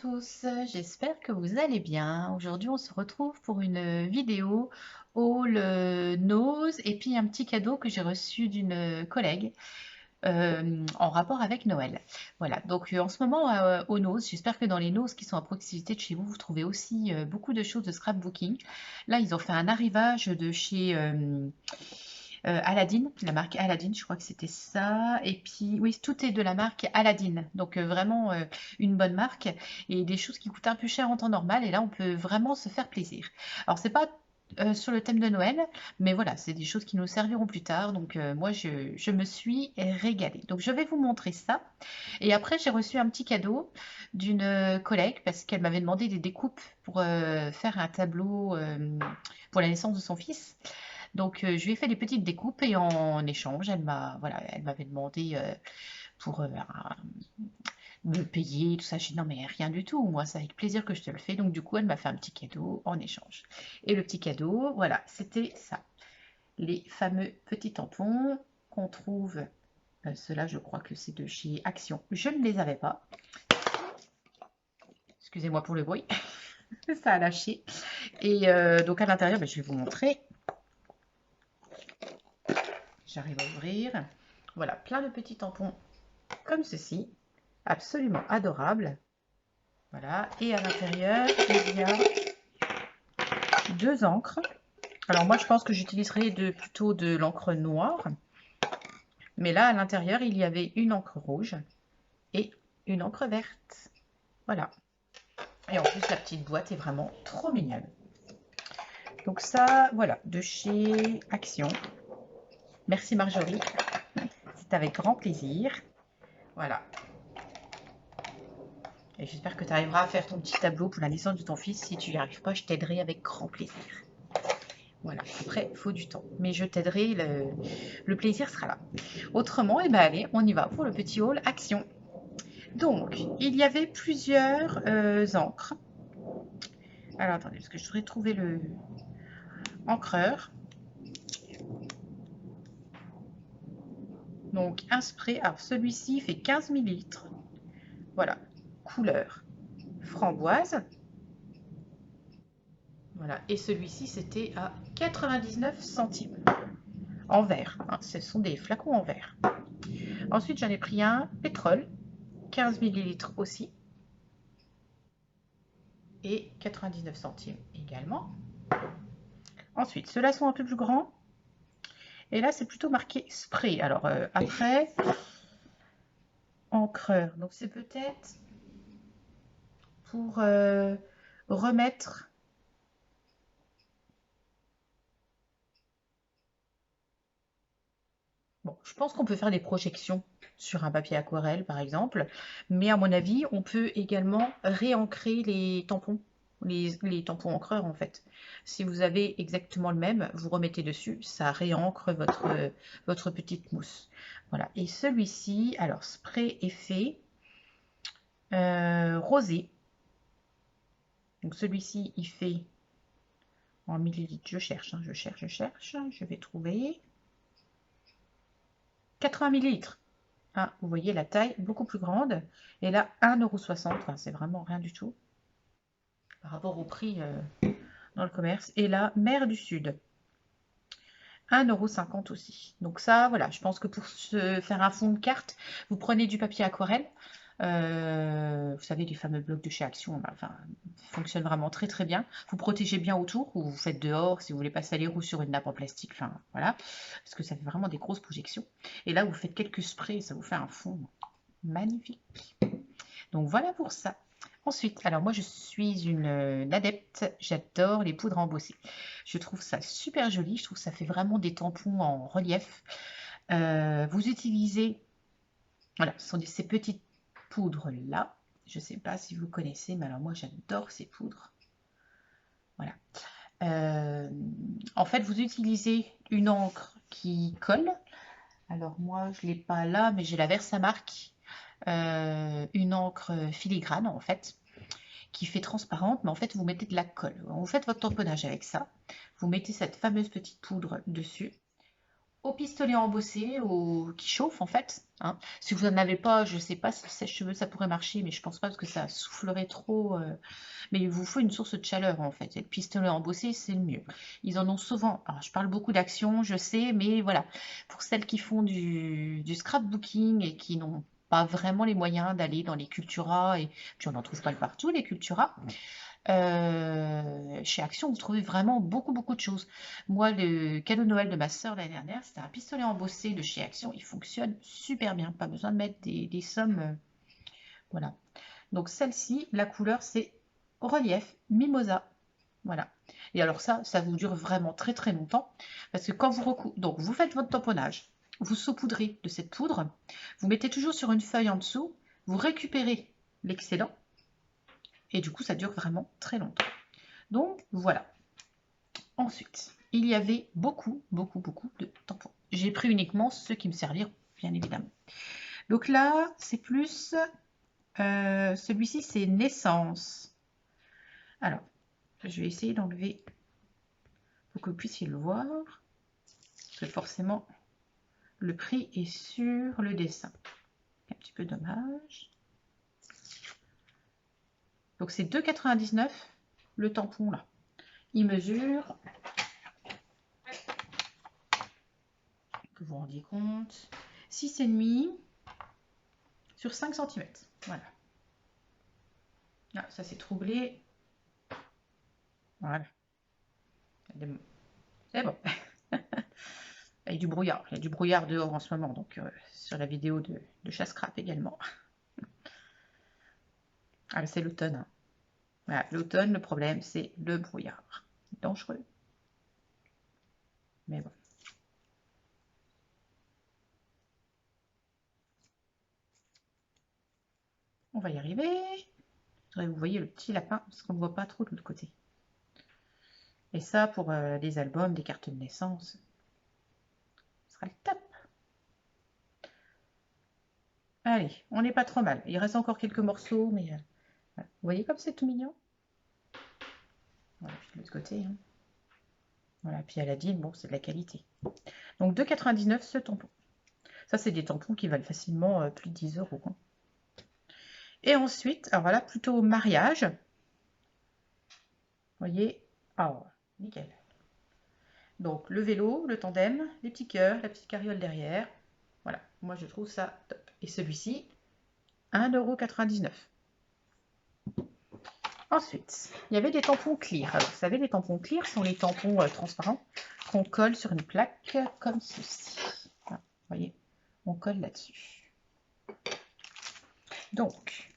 tous, j'espère que vous allez bien. Aujourd'hui, on se retrouve pour une vidéo haul nose et puis un petit cadeau que j'ai reçu d'une collègue en rapport avec Noël. Voilà, donc en ce moment au nose, j'espère que dans les noses qui sont à proximité de chez vous, vous trouvez aussi beaucoup de choses de scrapbooking. Là, ils ont fait un arrivage de chez Aladdin, la marque Aladdin, je crois que c'était ça. Et puis, oui, tout est de la marque Aladdin. Donc, vraiment une bonne marque et des choses qui coûtent un peu cher en temps normal. Et là, on peut vraiment se faire plaisir. Alors, c'est pas sur le thème de Noël, mais voilà, c'est des choses qui nous serviront plus tard. Donc, moi, je me suis régalée. Donc, je vais vous montrer ça. Et après, j'ai reçu un petit cadeau d'une collègue parce qu'elle m'avait demandé des découpes pour faire un tableau pour la naissance de son fils. Donc, je lui ai fait des petites découpes et en échange, voilà, elle m'avait demandé pour me payer, tout ça. J'ai dit non, mais rien du tout. Moi, c'est avec plaisir que je te le fais. Donc, du coup, elle m'a fait un petit cadeau en échange. Et le petit cadeau, voilà, c'était ça. Les fameux petits tampons qu'on trouve. Ceux-là, je crois que c'est de chez Action. Je ne les avais pas. Excusez-moi pour le bruit. Ça a lâché. Et donc, à l'intérieur, je vais vous montrer. J'arrive à ouvrir. Voilà, plein de petits tampons comme ceci, absolument adorable. Voilà, et à l'intérieur, il y a deux encres. Alors moi, je pense que j'utiliserai plutôt de l'encre noire. Mais là, à l'intérieur, il y avait une encre rouge et une encre verte. Voilà. Et en plus, la petite boîte est vraiment trop mignonne. Donc ça, voilà, de chez Action. Merci Marjorie. C'est avec grand plaisir. Voilà. Et j'espère que tu arriveras à faire ton petit tableau pour la naissance de ton fils. Si tu n'y arrives pas, je t'aiderai avec grand plaisir. Voilà, après, il faut du temps. Mais je t'aiderai, le plaisir sera là. Autrement, eh ben, allez, on y va pour le petit haul action. Donc, il y avait plusieurs encres. Alors, attendez, parce que je voudrais trouver le encreur. Donc, un spray. Alors, celui-ci fait 15 ml. Voilà, couleur framboise. Voilà, et celui-ci, c'était à 99 centimes. En verre, hein, ce sont des flacons en verre. Ensuite, j'en ai pris un pétrole, 15 ml aussi. Et 99 centimes également. Ensuite, ceux-là sont un peu plus grands. Et là, c'est plutôt marqué spray. Alors, après, encreur. Donc, c'est peut-être pour remettre... Bon, je pense qu'on peut faire des projections sur un papier aquarelle, par exemple. Mais à mon avis, on peut également réancrer les tampons. Les tampons encreurs, en fait. Si vous avez exactement le même, vous remettez dessus, ça réancre votre petite mousse. Voilà. Et celui-ci, alors, spray effet rosé. Donc, celui-ci, il fait en millilitres. Je cherche, hein, je cherche. Je vais trouver 80 millilitres. Ah, vous voyez la taille beaucoup plus grande. Et là, 1,60 €. Enfin, c'est vraiment rien du tout par rapport au prix dans le commerce. Et là, mer du Sud, 1,50 € aussi. Donc ça, voilà, je pense que pour se faire un fond de carte, vous prenez du papier aquarelle. Vous savez, les fameux blocs de chez Action, enfin, fonctionnent vraiment très très bien. Vous protégez bien autour, ou vous faites dehors si vous voulez pas saler ou sur une nappe en plastique, enfin voilà, parce que ça fait vraiment des grosses projections. Et là, vous faites quelques sprays, ça vous fait un fond magnifique. Donc voilà pour ça. Ensuite, alors moi je suis une adepte, j'adore les poudres embossées. Je trouve ça super joli, je trouve que ça fait vraiment des tampons en relief. Vous utilisez, voilà, ce sont ces petites poudres là. Je ne sais pas si vous connaissez, mais alors moi j'adore ces poudres. Voilà. En fait, vous utilisez une encre qui colle. Alors moi je ne l'ai pas là, mais j'ai la Versamark. Une encre filigrane en fait qui fait transparente, mais en fait vous mettez de la colle. Vous faites votre tamponnage avec ça, vous mettez cette fameuse petite poudre dessus, au pistolet embossé qui chauffe en fait, hein. Si vous n'en avez pas, je ne sais pas si le sèche-cheveux ça pourrait marcher, mais je pense pas parce que ça soufflerait trop. Mais il vous faut une source de chaleur en fait. Et le pistolet embossé, c'est le mieux. Ils en ont souvent. Alors, je parle beaucoup d'Action, je sais, mais voilà. Pour celles qui font du scrapbooking et qui n'ont pas vraiment les moyens d'aller dans les Cultura, et puis on n'en trouve pas partout, les Cultura. Chez Action, vous trouvez vraiment beaucoup, beaucoup de choses. Moi, le cadeau de Noël de ma sœur l'année dernière, c'était un pistolet embossé de chez Action. Il fonctionne super bien. Pas besoin de mettre des sommes. Voilà. Donc, celle-ci, la couleur, c'est relief mimosa. Voilà. Et alors ça vous dure vraiment très, très longtemps. Parce que quand donc, vous faites votre tamponnage, vous saupoudrez de cette poudre, vous mettez toujours sur une feuille en dessous, vous récupérez l'excédent, et du coup, ça dure vraiment très longtemps. Donc, voilà. Ensuite, il y avait beaucoup, beaucoup, beaucoup de tampons. J'ai pris uniquement ceux qui me serviront, bien évidemment. Donc là, c'est plus... celui-ci, c'est Naissance. Alors, je vais essayer d'enlever pour que vous puissiez le voir. Parce que forcément, le prix est sur le dessin. Un petit peu dommage. Donc, c'est 2,99 € le tampon là. Il mesure... Que vous vous rendiez compte, 6,5 sur 5 cm. Voilà. Ah, ça s'est troublé. Voilà. C'est bon. Il y a du brouillard. Il y a du brouillard dehors en ce moment, donc sur la vidéo de chasse scrap également. Ah, c'est l'automne. Hein. Voilà, l'automne, le problème, c'est le brouillard. Dangereux. Mais bon. On va y arriver. Vous voyez le petit lapin, parce qu'on ne voit pas trop de l'autre côté. Et ça, pour des albums, des cartes de naissance, ce sera le top. Allez, on n'est pas trop mal. Il reste encore quelques morceaux, mais vous voyez comme c'est tout mignon. Voilà, puis de l'autre côté. Hein. Voilà, puis Aladine, bon, c'est de la qualité. Donc 2,99 € ce tampon. Ça, c'est des tampons qui valent facilement plus de 10 €. Hein. Et ensuite, alors voilà, plutôt mariage. Vous voyez, oh, nickel. Donc le vélo, le tandem, les petits cœurs, la petite carriole derrière. Voilà, moi je trouve ça top. Et celui-ci, 1,99 €. Ensuite, il y avait des tampons clear. Alors, vous savez, les tampons clear sont les tampons transparents qu'on colle sur une plaque comme ceci. Voilà, vous voyez, on colle là-dessus. Donc,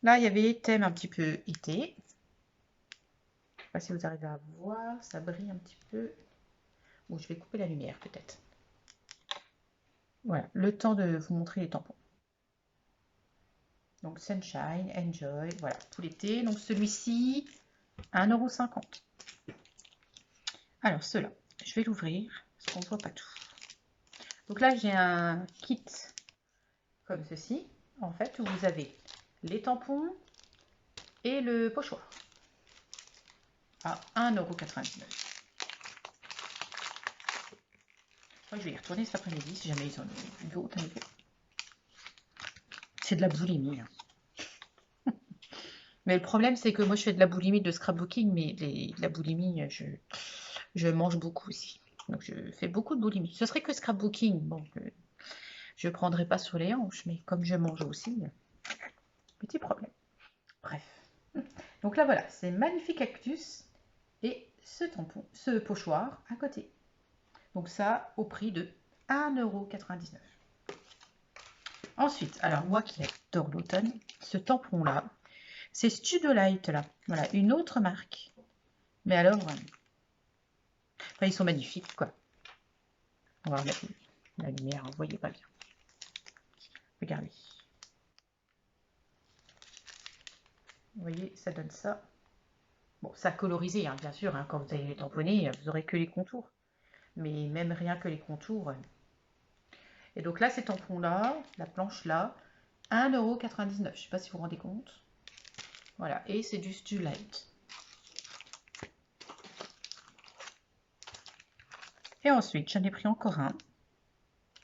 là, il y avait thème un petit peu été. Je ne sais pas si vous arrivez à voir, ça brille un petit peu. Bon, je vais couper la lumière peut-être. Voilà, le temps de vous montrer les tampons. Donc, Sunshine, Enjoy, voilà, tout l'été. Donc, celui-ci, 1,50 €. Alors, ceux-là, je vais l'ouvrir, parce qu'on ne voit pas tout. Donc là, j'ai un kit comme ceci, en fait, où vous avez les tampons et le pochoir à 1,99 €. Je vais y retourner cet après-midi si jamais ils en ont d'autres. C'est de la boulimie. Hein. Mais le problème, c'est que moi, je fais de la boulimie de scrapbooking, mais de la boulimie, je mange beaucoup aussi. Donc, je fais beaucoup de boulimie. Ce serait que scrapbooking. Bon, je ne prendrai pas sur les hanches, mais comme je mange aussi, petit problème. Bref. Donc là, voilà, c'est magnifique cactus et ce tampon, ce pochoir à côté. Donc ça, au prix de 1,99 €. Ensuite, alors moi qui adore l'automne, ce tampon-là, c'est Studolite, là. Voilà, une autre marque. Mais alors, enfin, ils sont magnifiques, quoi. On va remettre la lumière, vous voyez pas bien. Regardez. Vous voyez, ça donne ça. Bon, ça colorisé, hein, bien sûr. Hein, quand vous allez les tamponner, vous n'aurez que les contours. Mais même rien que les contours. Et donc là, ces tampons-là, la planche-là, 1,99 €. Je ne sais pas si vous vous rendez compte. Voilà, et c'est du Studolite. Et ensuite, j'en ai pris encore un.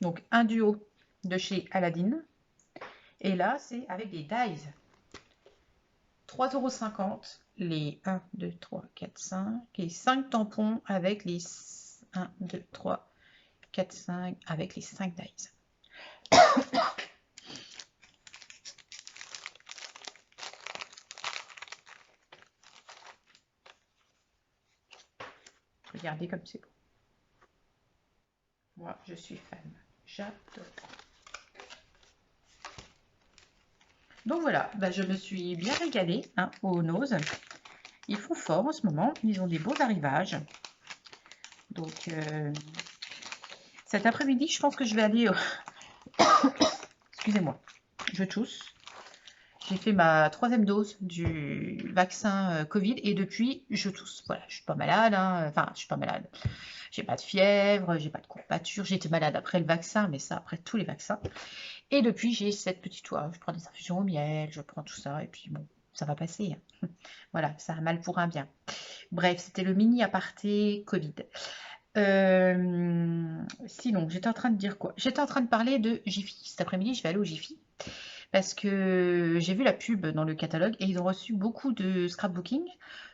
Donc, un duo de chez Aladdin. Et là, c'est avec des dies. 3,50 € les 1, 2, 3, 4, 5. Et 5 tampons avec les 1, 2, 3, 4, 5 avec les 5 dies. Regardez comme c'est beau. Moi, je suis fan. J'adore. Donc voilà, bah, je me suis bien régalée aux noses. Ils font fort en ce moment. Ils ont des beaux arrivages. Donc, cet après-midi, je pense que je vais aller... Excusez-moi, je tousse. J'ai fait ma 3e dose du vaccin Covid et depuis, je tousse. Voilà, je suis pas malade. Enfin, je suis pas malade. J'ai pas de fièvre, j'ai pas de courbature. J'étais malade après le vaccin, mais ça, après tous les vaccins. Et depuis, j'ai cette petite oie. Je prends des infusions au miel, je prends tout ça. Et puis, bon, ça va passer. Voilà, ça a mal pour un bien. Bref, c'était le mini aparté Covid. Sinon, j'étais en train de dire quoi? J'étais en train de parler de Jiffy. Cet après-midi, je vais aller au Jiffy parce que j'ai vu la pub dans le catalogue et ils ont reçu beaucoup de scrapbooking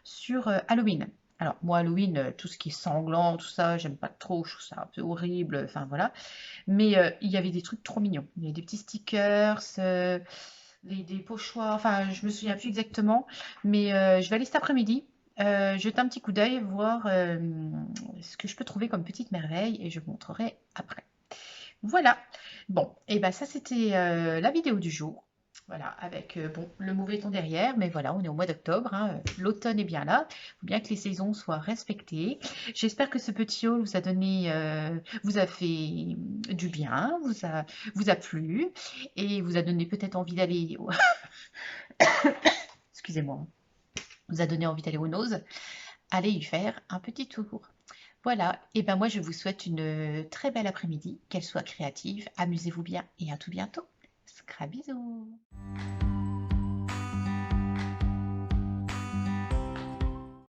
sur Halloween. Alors, moi, Halloween, tout ce qui est sanglant, tout ça, j'aime pas trop, je trouve ça un peu horrible, enfin voilà. Mais il y avait des trucs trop mignons. Il y avait des petits stickers, des pochoirs, enfin, je me souviens plus exactement, mais je vais aller cet après-midi. Jeter un petit coup d'œil, voir ce que je peux trouver comme petite merveille et je vous montrerai après. Voilà. Bon, et ben ça c'était la vidéo du jour. Voilà, avec bon, le mauvais temps derrière, mais voilà, on est au mois d'octobre, l'automne est bien là, il faut bien que les saisons soient respectées. J'espère que ce petit haul vous a donné, vous a fait du bien, vous a plu, et vous a donné peut-être envie d'aller, excusez-moi, vous a donné envie d'aller aux noses, allez y faire un petit tour. Voilà, et ben moi je vous souhaite une très belle après-midi, qu'elle soit créative, amusez-vous bien et à tout bientôt. Scrabisous.